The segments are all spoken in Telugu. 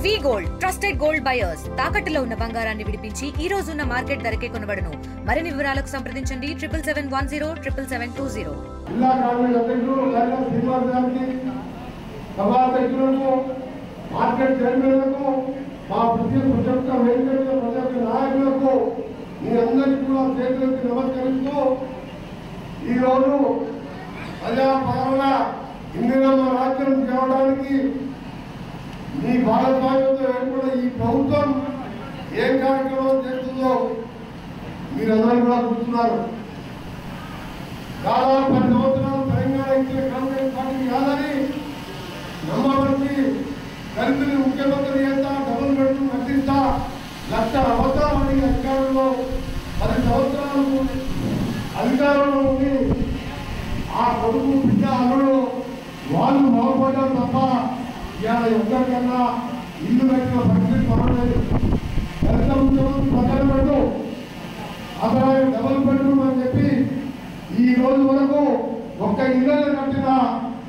వి గోల్డ్ ట్రస్టెడ్ గోల్డ్ బయర్స్ తాకట్టులో ఉన్న బంగారాన్ని విడిపించి ఈ రోజు ఉన్న మార్కెట్ ధరకే కొనబడును. మరిన్ని వివరాలకు సంప్రదించండి 7710772020. జిల్లా కాంగ్రెస్ అధ్యక్షుడు కైలాస్ శ్రీనివాస్ గారికి, సభా అధ్యక్షులకు, మార్కెట్ చైర్మన్లకు, మా ప్రజాప్రతినిధుల నాయకులకు మీ అందరికీ కూడా చేతులెత్తి నమస్కరిస్తూ ఈరోజు ప్రజాపాలన ఇందిరమ్మ రాజ్యం తేవడానికి మీ భాగస్వామ్యంతో ఏర్పడిన ఈ ప్రభుత్వం ఏం కార్యక్రమం చేస్తుందో మీరందరూ కూడా చూస్తున్నారు. దాదాపు 10 సంవత్సరాలు తెలంగాణ ఇచ్చిన కాంగ్రెస్ పార్టీ కాదని నమ్మబడి దళితులు ముఖ్యమంత్రి చేస్తా, డబుల్ బెడ్రూమ్ కట్టిస్తా, 1,00,000 అవసరాలని అధికారంలో 10 సంవత్సరాలకు అధికారంలో ఉండి ఆ కొడుకు బిడ్డ అల్లుడు వాళ్ళు బాగుపడ్డారు తప్ప ఇవాళ ఎవరికన్నా ఇల్లు కట్టిన పరిస్థితి పడలేదు. దళిత ముఖ్యమంత్రి పక్కన పెట్టు అసలు డబుల్ బెడ్రూమ్ అని చెప్పి ఈ రోజు వరకు ఒక్క ఇల్లు కట్టినా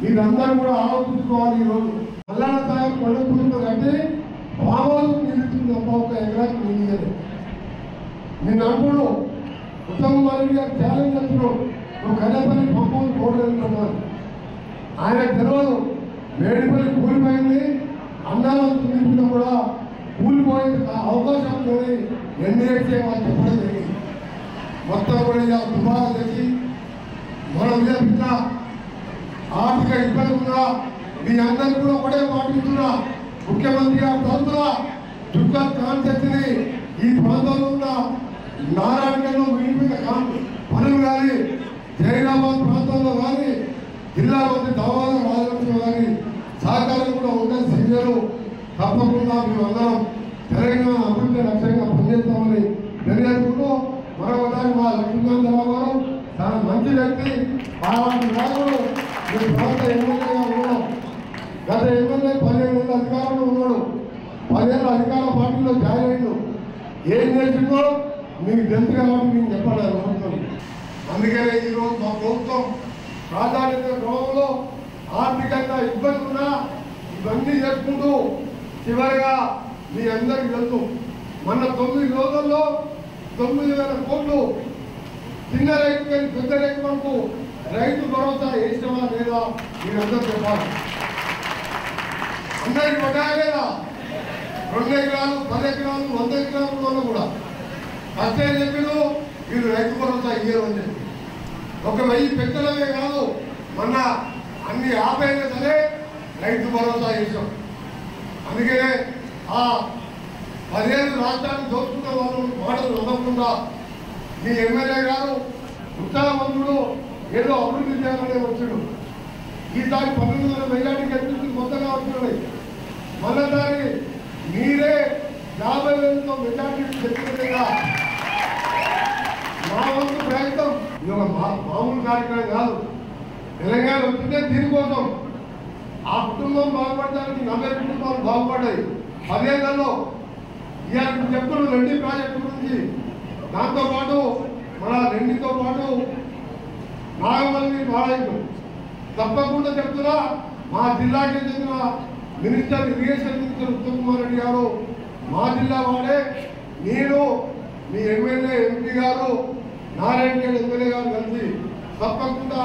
మీరందరూ కూడా ఆలోచించుకోవాలి. ఈ రోజు మల్లాడ సాహెబ్ కొండపూడితో కట్టి మామూలు నిలుస్తుంది తప్ప ఒక ఎకరానికి నిలియదు. నేను అంటున్నాను ఉత్తమ్ కుమార్ రెడ్డి గారు ఛాలెంజ్ చేస్తున్నాడు, నువ్వు కనేపల్లి పంపలు కోడలేదన్నారు. ఆయన తెలియదు మేడిపల్లి కూలిపోయింది, అన్నాలను నింపినా కూడా కూలిపోయింది అవకాశం లేని ఎన్డీఏ వాళ్ళు చెప్పడం జరిగింది. మొత్తం కూడా ఇలా దుబారా తెచ్చి మనం విజయపించిన ఆర్థిక ఇబ్బంది కూడా మీ అందరికీ కూడా ఒకటే పాటిస్తున్నా. ముఖ్యమంత్రి గారి తరఫున దుర్గా కాన్సెప్ట్ని ఈ ప్రాంతంలో ఉన్న నారాయణలో వినిపిన పనులు కానీ, జైరాబాద్ ప్రాంతంలో కానీ, జిల్లా మంత్రి దవాల రాజలక్ష్మి కానీ సహకారం కూడా ఉందని సంజలు తప్పకుండా మేమందరం తెలంగాణ అభివృద్ధి లక్ష్యంగా పనిచేస్తామని తెలియజేసుకుంటూ మరొకసారి మా లక్ష్మీకాంతరావు గారు చాలా మంచి వ్యక్తి. అలాంటి నాయకుడు మీ ప్రాంత ఎమ్మెల్యేగా ఉన్నాడు. గత ఎమ్మెల్యే 15 ఏళ్ళ అధికారంలో ఉన్నాడు. 10 ఏళ్ళ అధికార పార్టీలో జాయిన్ అయ్యిండు. ఏం చేసిందో మీకు తెలుసు కాబట్టి మీకు చెప్పాలి. అందుకనే ఈరోజు మా ప్రభుత్వం ప్రాధాన్యత క్రమంలో ఆర్థికంగా ఇబ్బంది ఉన్నా ఇవన్నీ చేసుకుంటూ చివరిగా మీ అందరికీ తెలుసు మన 9 రోజుల్లో 9,000 కోట్లు చిన్న రైతు కానీ పెద్ద రైతు వరకు రైతు భరోసా వేసినవా లేదా మీరందరూ చెప్పాలి. అందరికి పడ్డాయా లేదా? 2 ఎకరాలు 10 ఎకరాలు 100 ఎకరాలు వల్ల కూడా ఫస్ట్ చెప్పిను మీరు రైతు భరోసా ఇయ్యరు అని చెప్పి 1,000 పెద్దలమే కాదు మొన్న అన్ని ఆపైనా సరే రైతు భరోసా వేసాం. అందుకనే ఆ 10 ఏళ్ళు రాష్ట్రాన్ని దోచుకున్న వాళ్ళు మాటలు నమ్మకుండా మీ ఎమ్మెల్యే గారు ఉత్తరామంత్రుడు ఏదో అభివృద్ధి చేయాలనే వచ్చాడు. ఈసారి 1900 మెజార్టీ గెలిపించి కొత్తగా వస్తున్నాయి. మొన్నసారి మీరే 50,000తో మెజార్టీ తెచ్చుకునేగా మా వంతు ప్రయత్నం. ఇది ఒక మామూలు కార్యక్రమం కాదు. తెలంగాణ వచ్చిందే దీనికోసం. ఆ కుటుంబం బాగుపడడానికి 40 కుటుంబాలు బాగుపడ్డాయి 10 ఏళ్లలో. ఇవాళ చెప్తున్న 2 ప్రాజెక్టు గురించి, దాంతోపాటు మన 2తో పాటు నాగమల్లి ప్రాజెక్టు తప్పకుండా చెప్తున్నా. మా జిల్లాకి చెందిన minister irrigation minister Uttam Kumar Reddy గారు మా జిల్లా వాడే. నేను మీ ఎమ్మెల్యే ఎంపీ గారు నారాయణ గేడ్ ఎమ్మెల్యే గారు కలిసి తప్పకుండా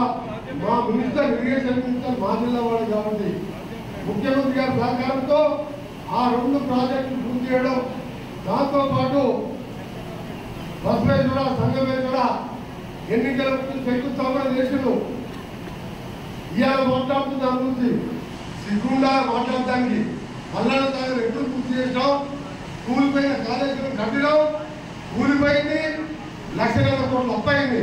మా మినిస్టర్ ఇరిగేషన్ మినిస్టర్ మా జిల్లా వాడు కాబట్టి ముఖ్యమంత్రి గారి సహకారంతో ఆ 2 ప్రాజెక్టులు పూర్తి చేయడం, దాంతోపాటు బస్వేశ్వర సంగమేశ్వర ఎన్నికల శంకుస్థాపన చేసిండు. ఇవాళ మాట్లాడుతున్న దాని గురించి సిగ్గుండా మాట్లాడడానికి మల్లన్న సాగర్ ఎప్పుడు పూర్తి చేసినాం, కూలిపోయిన కాలేజీలు కట్టినాం, కూలిపోయింది 1,00,000 కోట్లు అప్పయింది.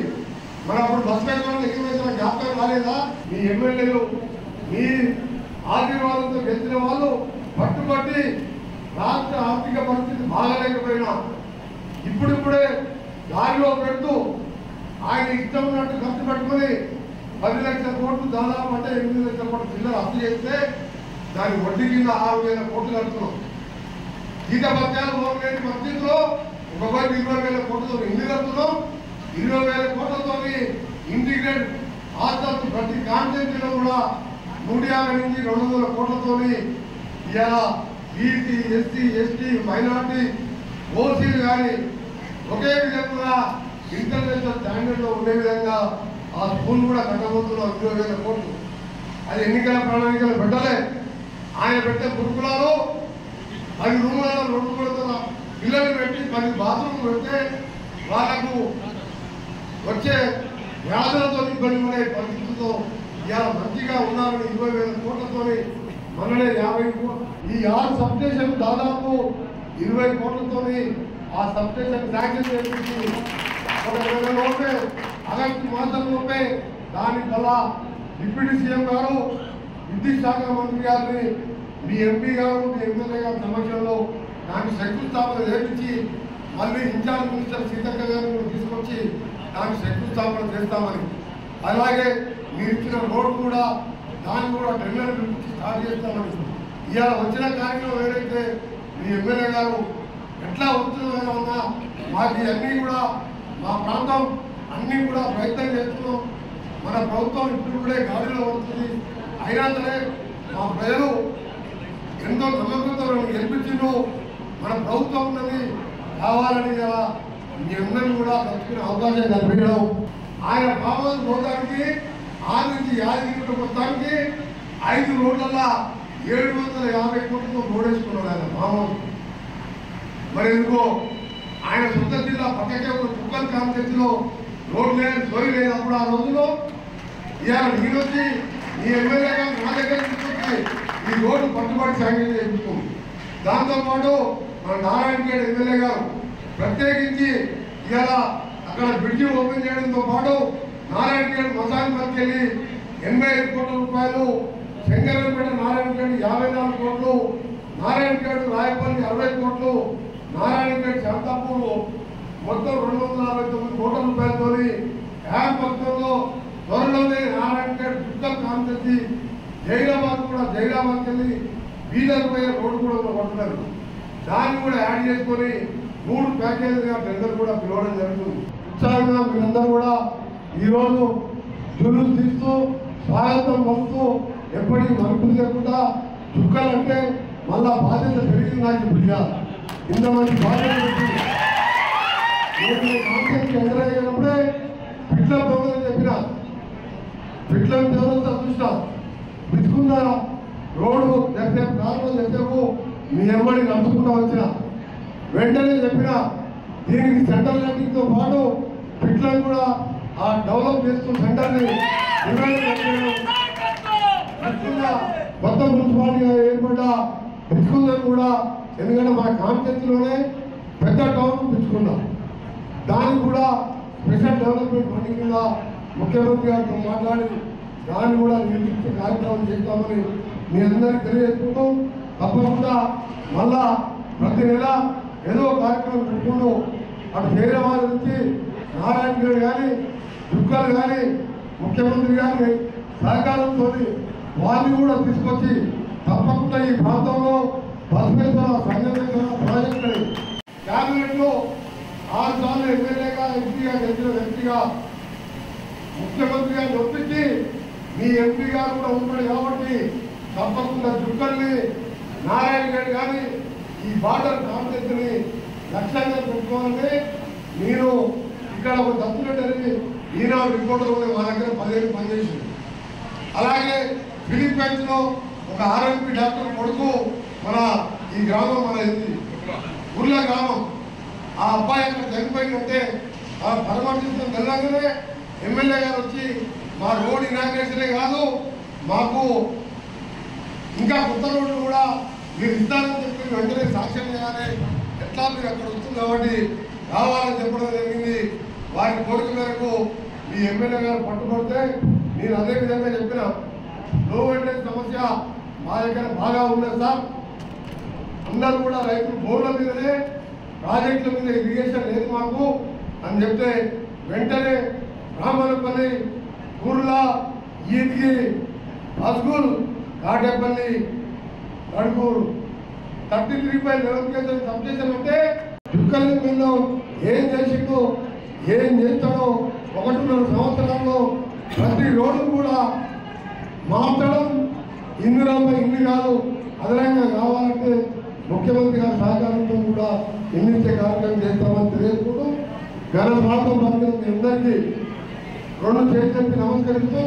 మరి అప్పుడు బస్వేశ్వరం ఎగ్జిబిషన్ జ్ఞాపకం రాలేదా? మీ ఎమ్మెల్యేలు మీ ఆశీర్వాదంతో గెలిచిన వాళ్ళు పట్టుబట్టి రాష్ట్ర ఆర్థిక పరిస్థితి బాగాలేకపోయినా ఇప్పుడిప్పుడే దారిలో పెడుతూ ఆయన ఇష్టం ఉన్నట్టు ఖర్చు పెట్టుకుని 10 లక్షల కోట్లు దాదాపు అంటే 8 లక్షల కోట్లు చిల్లర అప్పు చేస్తే దాని వడ్డీ కింద 6,000 కోట్లు కడుతున్నాం. జీతభత్యాలు మోగలేని పరిస్థితిలో 20,000 కోట్లతో ఇల్లు కడుతున్నాం. 20,000 కోట్లతో ఇంటిగ్రేట్ హాస్టల్స్ ప్రతి కాన్స్టిట్యూన్సీలో కూడా 150 నుంచి 200 కోట్లతో ఇలా బీసీ ఎస్సీ ఎస్టీ మైనార్టీ ఓసీలు కానీ ఒకే విధంగా ఇంటర్నేషనల్ స్టాండర్డ్లో ఉండే విధంగా ఆ స్కూల్ కూడా కట్టబోతున్నాం 20,000 కోట్లు. అది ఎన్నికల ప్రణాళికలు పెట్టలే. ఆయన పెట్టే గురుకులాలు 10 రూములలో 2 గదుల పిల్లలు పెట్టి 10 బాత్రూమ్లు పెడితే వాళ్ళకు వచ్చే వ్యాధులతో ఇబ్బంది పడే పరిస్థితులతో ఇవాళ మంచిగా ఉన్నారని 20,000 కోట్లతో మననే 50 ఈ 6 సబ్స్టేషన్ దాదాపు 20 కోట్లతో ఆ సబ్స్టేషన్ శాంక్షన్ చేసి ఒక 20 లోపే ఆగస్టు మాసంలోపే దానివల్ల డిప్యూటీ సీఎం గారు విద్యుత్ శాఖ మంత్రి గారిని మీ ఎంపీ గారు మీ ఎమ్మెల్యే గారి సమక్షంలో దాన్ని శంకుస్థాపన చేయించి మళ్ళీ ఇన్ఛార్జ్ మినిస్టర్ సీతక్క గారిని తీసుకొచ్చి దాన్ని శంకుస్థాపన చేస్తామని, అలాగే మీరు ఇచ్చిన రోడ్డు కూడా దాన్ని కూడా టెండర్ పిలిపించి స్టార్ట్ చేస్తామని. ఇవాళ వచ్చిన కార్యక్రమం ఏదైతే మీ ఎమ్మెల్యే గారు ఎట్లా వస్తుందో ఉన్నా మాకు ఇవన్నీ కూడా మా ప్రాంతం అన్నీ కూడా ప్రయత్నం చేస్తున్నాం. మన ప్రభుత్వం ఇప్పుడు కూడా గాడిలో వస్తుంది. అయినా సరే మా ప్రజలు ఎంతో నమ్మకంతో గెలిపించిండు. మన ప్రభుత్వం ఉన్నది కావాలని కదా మీ అందరినీ కూడా కలుసుకునే అవకాశం కల్పించడం. ఆయన పాపం పోవడానికి 6 నుంచి యాదగిరి మొత్తానికి 5 రోడ్లల్లో 750 కోట్లతో రోడ్ వేసుకున్నాడు ఆయన పాపం. మరి ఎందుకో ఆయన సొంత జిల్లా పక్కకే ఉన్న కుక్కల్ కాన్స్టిట్యూన్సీలో రోడ్ లేదు, సోయి లేనప్పుడు ఆ రోజుల్లో ఇవాళ నీరొచ్చి ఈ ఎమ్మెల్యే గారు నా దగ్గర తీసుకొచ్చి ఈ రోడ్డు పట్టుబడి శాంక్షన్ చేయించుకుంది. దాంతోపాటు మన నారాయణఖేడ్ ఎమ్మెల్యే గారు ప్రత్యేకించి ఇవాళ అక్కడ బ్రిడ్జి ఓపెన్ చేయడంతో పాటు నారాయణఖేడ్ మసాన్పల్లికి వెళ్ళి 85 కోట్ల రూపాయలు, శంకరంపేట నారాయణఖేడ్ 54 కోట్లు, నారాయణఖేడ్ రాయపల్లి 60 కోట్లు, నారాయణఖేడ్ శాంతాపూర్ మొత్తం 269 కోట్ల రూపాయలతో యాప్ మొత్తంలో త్వరలోనే నారాయణఖేడ్ దుర్గల్ కాన్స్టిట్యూన్సీ జైరాబాద్కి వెళ్ళి బీదర్ పోయే రోడ్డు కూడా పడుతున్నారు. దాన్ని కూడా యాడ్ చేసుకొని 3 ప్యాకేజీగా టెండర్ కూడా పిలవడం జరుగుతుంది. ఉత్సాహంగా మీరందరూ కూడా ఈరోజు జులుసు తీస్తూ స్వాగతం పలుకుతూ ఎప్పటికీ మరుపులు లేకుండా చుక్కలంటే మళ్ళా బాధ్యత పెరిగింది. నాకు ఇప్పుడు ఇంతమంది బాధ్యత కాన్సెప్ట్ ఎంటర్ అయినప్పుడే పిట్ల దొంగలు చెప్పిన పిట్లను చౌరస్తా చూసినా పిచ్చుకున్నారా రోడ్డు చెప్పేపు కారణం చెప్పేపు మీ ఎమ్మడి నడుచుకుంటూ వచ్చిన వెంటనే చెప్పిన దీనికి సెంట్రల్ లైటింగ్తో పాటు పిట్లను కూడా ఆ డెవలప్ చేస్తున్న సెంటర్ని కొత్త మున్సిపాలిటీగా ఏర్పడ్డ పిచ్చుకుందని కూడా, ఎందుకంటే మన కాన్స్టిట్యూన్సీలోనే పెద్ద టౌన్ పిచ్చుకున్నాం. దానికి కూడా స్పెషల్ డెవలప్మెంట్ ఫండింగ్ కింద ముఖ్యమంత్రి గారితో మాట్లాడి దాన్ని కూడా నిర్మించే కార్యక్రమం చేస్తామని మీ అందరికీ తెలియజేసుకుంటూ తప్పకుండా మళ్ళా ప్రతి నెల ఏదో కార్యక్రమం పెట్టుకుంటూ అటు హైదరాబాద్ నుంచి నారాయణఖేడ్ కానీ దుర్గలు కానీ ముఖ్యమంత్రి గారి సహకారంతో వారిని కూడా తీసుకొచ్చి తప్పకుండా ఈ ప్రాంతంలో బస్మేశ్వర సంఘటన ప్రాజెక్టు క్యాబినెట్లో 6 సార్లు ఎమ్మెల్యేగా ఎంపీగా గెలిచిన వ్యక్తిగా ముఖ్యమంత్రి గారిని ఒప్పించి మీ ఎంపీ గారు కూడా ఉన్నాడు కాబట్టి తప్పకుండా దుర్గల్ని నారాయణఖేడ్ కానీ ఈ బార్డర్ కాన్ఫరెన్స్ని లక్ష్యంగా పెట్టుకోవాలని నేను ఇక్కడ ఒక తప్పునట్టని ఈనాడు రిపోర్టర్ కూడా మా దగ్గర 10 ఏళ్ళు పనిచేసింది. అలాగే ఫిలిప్పైన్స్లో ఒక ఆర్ఎంపీ డాక్టర్ కొడుకు మన ఈ గ్రామం మన ఉర్ల గ్రామం, ఆ అబ్బాయి అక్కడ చనిపోయిందంటే ఆ పరామర్శించడం తెలంగానే ఎమ్మెల్యే గారు వచ్చి మా రోడ్ ఇనాగ్రేషనే కాదు మాకు ఇంకా కొత్త రోడ్లు కూడా మీరు ఇస్తారని చెప్పి వెంటనే సాక్ష్యం చేయాలి, ఎట్లా మీరు అక్కడ వస్తుంది కాబట్టి రావాలని చెప్పడం జరిగింది. వారి కోరిక మేరకు మీ ఎమ్మెల్యే గారు పట్టుబడితే నేను అదే విధంగా చెప్పిన లో వోల్టేజ్ సమస్య మా దగ్గర బాగా ఉన్నది సార్, అందరూ కూడా రైతులు బోర్ల మీదనే ప్రాజెక్టుల మీద ఇరిగేషన్ లేదు మాకు అని చెప్తే వెంటనే రామనపల్లి, కుర్లా, ఈద్గిరి, అస్గూల్, కాటేపల్లి, కడుకూరు 33/11 కేజీ సబ్స్టేషన్ అంటే దుర్గల్లో ఏం చేసిందో ఏం చేస్తాడో 1.5 సంవత్సరాల్లో ప్రతి రోడ్డు కూడా మార్చడం ఇందిరామ్మ ఇల్లు కాదు అదనంగా కావాలంటే ముఖ్యమంత్రి గారి సహకారంతో కూడా ఎన్నించే కార్యక్రమం చేస్తామని తెలియజేసుకుంటూ ఘన స్వాగతం పలికిన మీ అందరికీ రెండు చేతులెత్తి నమస్కరిస్తూ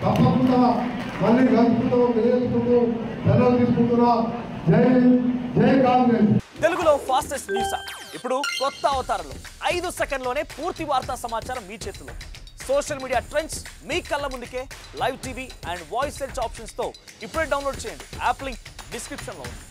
తప్పకుండా మళ్ళీ కలుసుకుంటామని తెలియజేసుకుంటూ సెలవు తీసుకుంటున్నా. జై కాంగ్రెస్. తెలుగులో ఫాస్టెస్ట్ న్యూస్ యాప్ ఇప్పుడు కొత్త అవతారంలో 5 సెకండ్లోనే పూర్తి వార్తా సమాచారం మీ చేతిలో. సోషల్ మీడియా ట్రెండ్స్ మీ కళ్ళ ముందుకే live TV and voice search options తో ఇప్పుడే డౌన్లోడ్ చేయండి. యాప్ లింక్ డిస్క్రిప్షన్ లో ఉంది.